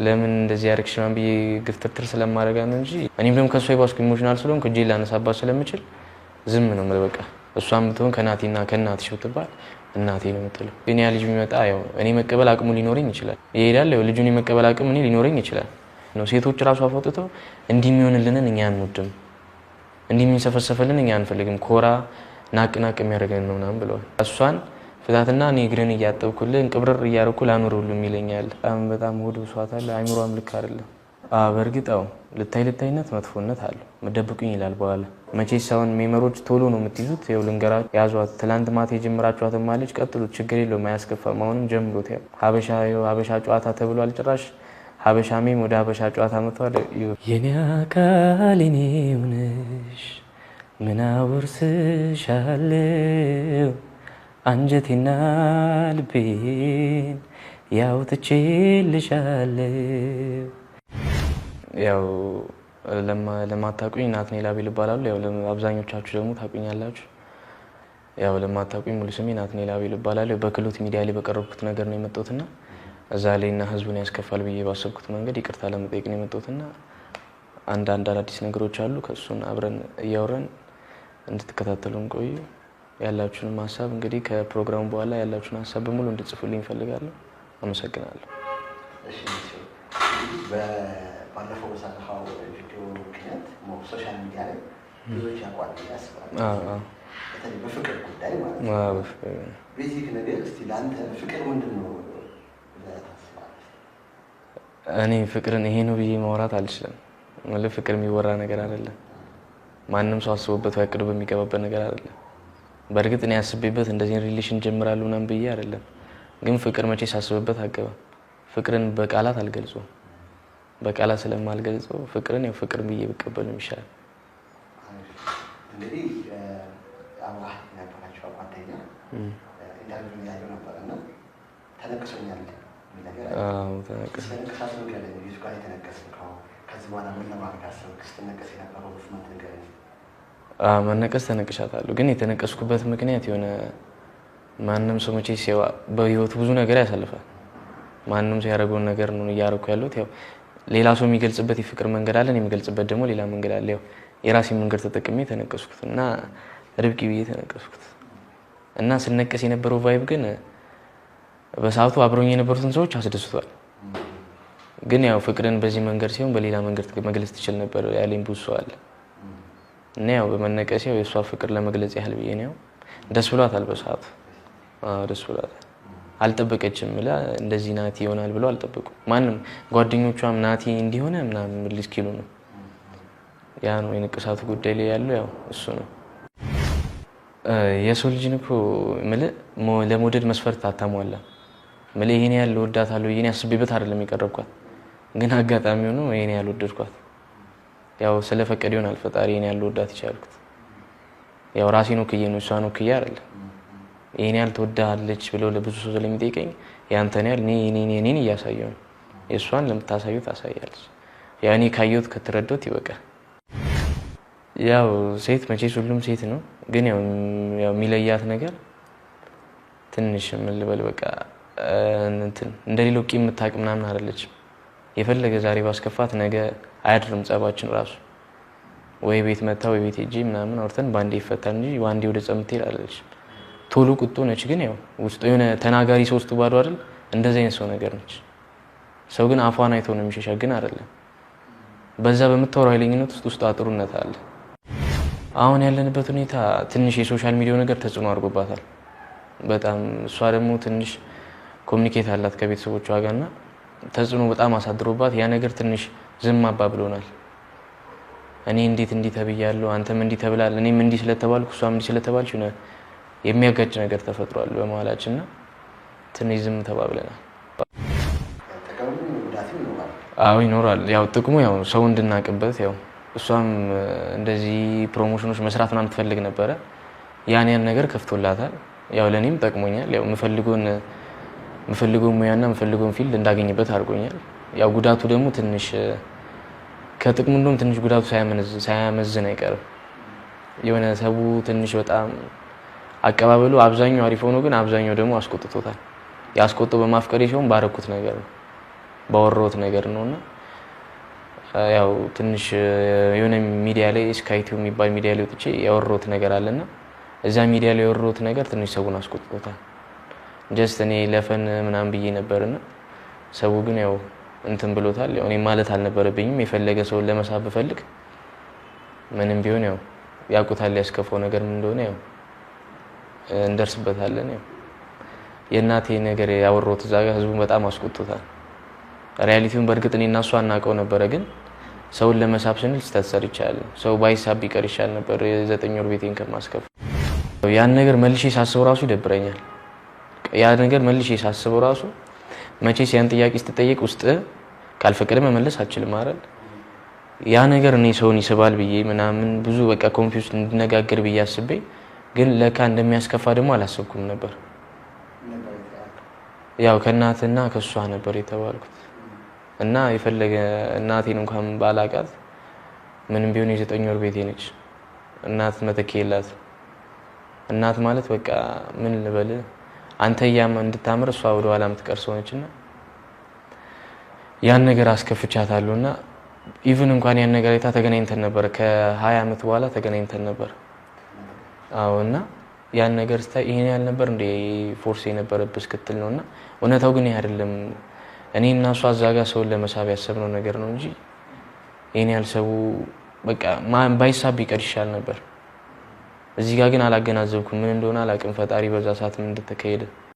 ለምን እንደዚህ ያርክሽ ማን ብዬ ግፍትርትር ስለማረጋ ነው እንጂ እኔም ደግሞ ከሷ ይባስኩ ኢሞሽናል ስለሆንኩ እጄ ላነሳባት ስለምችል ዝም ነው ማለት በቃ እሷም ብትሆን ከናቲና ከናትሽ ብትባል እናቴ ነው የምትለው። ግን ያ ልጅ የሚመጣ ያው እኔ መቀበል አቅሙ ሊኖረኝ ይችላል ይሄዳል ያው ልጁን የመቀበል አቅሙ እኔ ሊኖረኝ ይችላል ነው። ሴቶች ራሱ አፈውጥተው እንዲህ የሚሆንልንን እኛ አንወድም እንዲህ የሚሰፈሰፈልን እኛ አንፈልግም ኮራ ናቅናቅ የሚያደርገን ነው ምናምን ብለዋል። እሷን ፍታትና እኔ እግርን እያጠብኩልህ እንቅብርር እያደረኩ ላኖርሁሉም ይለኛል። በጣም ሆድ ብሷታል አይምሯም ልክ አይደለም። በእርግጥ አዎ ልታይነት መጥፎነት አለው መደብቁኝ ይላል በኋላ መቼስ አሁን ሜመሮች ቶሎ ነው የምትይዙት። ያው ልንገራችሁ ያዟት ትላንት ማታ የጀመራችኋትን ማለች ቀጥሉት ችግር የለውም አያስከፋም። አሁንም ጀምሮት ያው ሀበሻ ጨዋታ ተብሏል ጭራሽ ሀበሻ ሜም ወደ ሀበሻ ጨዋታ መጥቷል። የኔ አካል የኔ ሆነሽ ምን አወርስሻለሁ አንጀቴና ልቤን ያው ትቼልሻለሁ። ያው ለማታውቁኝ ናትናኤል አቤል እባላለሁ። ያው አብዛኞቻችሁ ደግሞ ታውቁኛላችሁ። ያው ለማታውቁኝ ሙሉ ስሜ ናትናኤል አቤል እባላለሁ። በክሎት ሚዲያ ላይ በቀረብኩት ነገር ነው የመጣሁትና እዛ ላይና ህዝቡን ያስከፋል ብዬ ባሰብኩት መንገድ ይቅርታ ለመጠየቅ ነው የመጣሁትና አንዳንድ አዳዲስ ነገሮች አሉ ከሱን አብረን እያወራን እንድትከታተሉን ቆዩ። ያላችሁን ሐሳብ እንግዲህ ከፕሮግራሙ በኋላ ያላችሁን ሐሳብ በሙሉ እንድትጽፉልኝ እፈልጋለሁ። አመሰግናለሁ። እሺ ባለፈው በሰራኸው ቪዲዮ ምክንያት ሶሻል ሚዲያ ላይ ብዙዎች ያውቃሉ ያስባሉ። በተለይ በፍቅር ጉዳይ ማለት ነው። ቤዚክ ነገር እስቲ ለአንተ ፍቅር ምንድን ነው ብለህ ታስባለህ? እኔ ፍቅርን ይሄ ነው ብዬ ማውራት አልችልም። ማለት ፍቅር የሚወራ ነገር አይደለም። ማንም ሰው አስቦበት ወይ አቅዶ በሚገባበት ነገር አይደለም። በእርግጥ እኔ ያስቤበት እንደዚህ ሪሌሽን ጀምራለሁ ምናምን ብዬ አይደለም። ግን ፍቅር መቼ ሳስብበት አገባ ፍቅርን በቃላት አልገልጸውም። በቃላት ስለማልገልጸው ፍቅርን ያው ፍቅር ብዬ ብቀበል ነው የሚሻለው። እንግዲህ አብራህ ያቀራቸው ጓደኛ ኢንተርቪው ያለው ነበርና ተነቅሶኛል ነገር ተነቅሳት ነው ያለ ልጅ ጋር የተነቀስከው ከዚህ በኋላ ምን ለማድረግ አሰብክ? ስትነቀስ የነበረው በፍማት ነገር መነቀስ ተነቅሻታለሁ። ግን የተነቀስኩበት ምክንያት የሆነ ማንም ሰው መቼ ሲያው በህይወቱ ብዙ ነገር ያሳልፋል። ማንም ሰው ያደረገውን ነገር ነው እያደረኩ ያለሁት። ያው ሌላ ሰው የሚገልጽበት የፍቅር መንገድ አለ፣ እኔ የሚገልጽበት ደግሞ ሌላ መንገድ አለ። ያው የራሴን መንገድ ተጠቅሜ ተነቀስኩት እና ርብቃ ብዬ ተነቀስኩት እና ስነቀስ የነበረው ቫይብ ግን በሰዓቱ አብረውኝ የነበሩትን ሰዎች አስደስቷል። ግን ያው ፍቅርን በዚህ መንገድ ሲሆን በሌላ መንገድ መግለጽ ትችል ነበር ያለኝ ብዙ ሰው አለ እና ያው በመነቀስ ያው የሷ ፍቅር ለመግለጽ ያህል ብዬ ነው። ደስ ብሏታል በሰዓቱ። ደስ ብሏታል። አልጠበቀችም ብላ እንደዚህ ናቲ ይሆናል ብለው አልጠበቁም። ማንም ጓደኞቿም ናቲ እንዲሆነ ምናምን ልስኪሉ ነው። ያ ነው የንቅሳቱ ጉዳይ ላይ ያለው ያው እሱ ነው። የሰው ልጅን እኮ ለመውደድ መስፈርት አታሟላ። ይሄን ያህል እወዳታለሁ ይሄን ያስቤበት አይደለም የቀረብኳት። ግን አጋጣሚ ሆኖ ይሄን ያህል ወደድኳት። ያው ስለፈቀደ ይሆናል ፈጣሪ ይሄን ያህል ወዳት ይቻልኩት። ያው ራሴ ነው ከየ ነው እሷ ነው ከየ አይደለም። ይሄን ያህል ትወዳለች ብለው ለብዙ ሰው ስለሚጠይቀኝ ያንተን ያህል እኔን እያሳየው ነው። የእሷን ለምታሳየው ታሳያለች። ያኔ ካየሁት ከተረዳሁት ይበቃል። ያው ሴት መቼስ ሁሉም ሴት ነው። ግን ያው የሚለያት ነገር ትንሽ ምን ልበል በቃ እንደሌለው ቂም የምታውቅ ምናምን አይደለችም። የፈለገ ዛሬ ባስከፋት ነገ አያድርም ጸባችን ራሱ። ወይ ቤት መታ ወይ ቤት ሄጄ ምናምን አውርተን ባንዴ ይፈታል እንጂ ባንዴ ወደ ጸብ የምትሄድ አይደለች። ቶሎ ቁጡ ነች። ግን ያው ውስጥ የሆነ ተናጋሪ ሰው ውስጥ ባዶ አይደል? እንደዚህ አይነት ሰው ነገር ነች። ሰው ግን አፏን አይቶ ነው የሚሸሻ። ግን አይደለም በዛ በምታወራው ኃይለኝነት ውስጥ ጥሩነት አለ። አሁን ያለንበት ሁኔታ ትንሽ የሶሻል ሚዲያው ነገር ተጽዕኖ አድርጎባታል በጣም። እሷ ደግሞ ትንሽ ኮሚኒኬት አላት ከቤተሰቦቿ ጋርና ተጽዕኖ በጣም አሳድሮባት ያ ነገር ትንሽ ዝም አባብሎናል። እኔ እንዴት እንዲህ ተብያለሁ አንተም እንዲህ ተብላል እኔም እንዲህ ስለተባልኩ እሷም እንዲህ ስለተባልሽ ነው የሚያጋጭ ነገር ተፈጥሯል በመሃላችንና ትንሽ ዝም ተባብለናል። አዎ ይኖራል። ያው ጥቅሙ ያው ሰው እንድናቅበት ያው እሷም እንደዚህ ፕሮሞሽኖች መስራት ምናምን ትፈልግ ነበረ። ያን ነገር ከፍቶላታል። ያው ለኔም ጠቅሞኛል። ያው የምፈልገውን ሙያና የምፈልገውን ፊልድ እንዳገኝበት አድርጎኛል። ያው ጉዳቱ ደግሞ ትንሽ ከጥቅሙ እንደውም ትንሽ ጉዳቱ ሳያመዝን አይቀርም። የሆነ ሰው ትንሽ በጣም አቀባበሉ አብዛኛው አሪፍ ሆኖ ግን አብዛኛው ደግሞ አስቆጥቶታል። ያስቆጠው በማፍቀሬ ሲሆን ባረኩት ነገር ነው። ባወራሁት ነገር ነውና ያው ትንሽ የሆነ ሚዲያ ላይ ስካይቲው የሚባል ሚዲያ ላይ ወጥቼ ያወራሁት ነገር አለና እዛ ሚዲያ ላይ ያወራሁት ነገር ትንሽ ሰውን አስቆጥቶታል። ጀስት እኔ ለፈን ምናምን ብዬ ነበርና ሰው ግን ያው እንትን ብሎታል። ያው እኔ ማለት አልነበረብኝም። የፈለገ ሰውን ለመሳብ ብፈልግ ምንም ቢሆን ያው ያውቁታል ያስከፈው ነገር ምን እንደሆነ ያው እንደርስበታለን። ያው የእናቴ ነገር ያወራሁት እዛ ጋር ህዝቡን በጣም አስቆጥቶታል። ሪያሊቲውን በእርግጥ እኔ እና እሷ አናውቀው ነበረ፣ ግን ሰውን ለመሳብ ስንል ስህተት ሰርቻለሁ። ሰው ባይሳብ ቢቀር ይሻል ነበር የ9 ወር ቤቴን ከማስከፍ። ያን ነገር መልሼ ሳስበው ራሱ ይደብረኛል። ያ ነገር መልሼ ሳስበው ራሱ መቼስ ያን ጥያቄ ስትጠይቅ ውስጥ ካልፈቀደ መመለስ አልችልም አይደል? ያ ነገር እኔ ሰውን ይስባል ብዬ ምናምን ብዙ በቃ ኮንፊውዝ እንድነጋገር ብዬ አስቤ ግን ለካ እንደሚያስከፋ ደግሞ አላሰብኩም ነበር። ያው ከእናትና ከሷ ነበር የተባልኩት እና የፈለገ እናቴን እንኳን ባላቃት ምንም ቢሆን የ9 ወር ቤቴ ነች። እናት መተኪያ የላት። እናት ማለት በቃ ምን ልበል አንተ ያማ እንድታምር እሷ ወደ ኋላ የምትቀር ሰው ነችና ያን ነገር አስከፍቻታለሁና ኢቭን እንኳን ያን ነገር አይታ ተገናኝተን ነበር። ከ20 ዓመት በኋላ ተገናኝተን ነበር። አዎና ያን ነገር ስታይ ይሄን ያህል ነበር እንደ ፎርስ የነበረብህ ክትል ነውና እውነታው ግን ይሄ አይደለም። እኔ እና እሷ እዛ ጋር ሰውን ለመሳብ ያሰብነው ነገር ነው እንጂ ይሄን ያህል ሰው በቃ ባይሳብ ቢቀር ይሻል ነበር። እዚህ ጋር ግን አላገናዘብኩም። ምን እንደሆነ አላውቅም። ፈጣሪ በዛ ሰዓት ምን እንደተካሄደ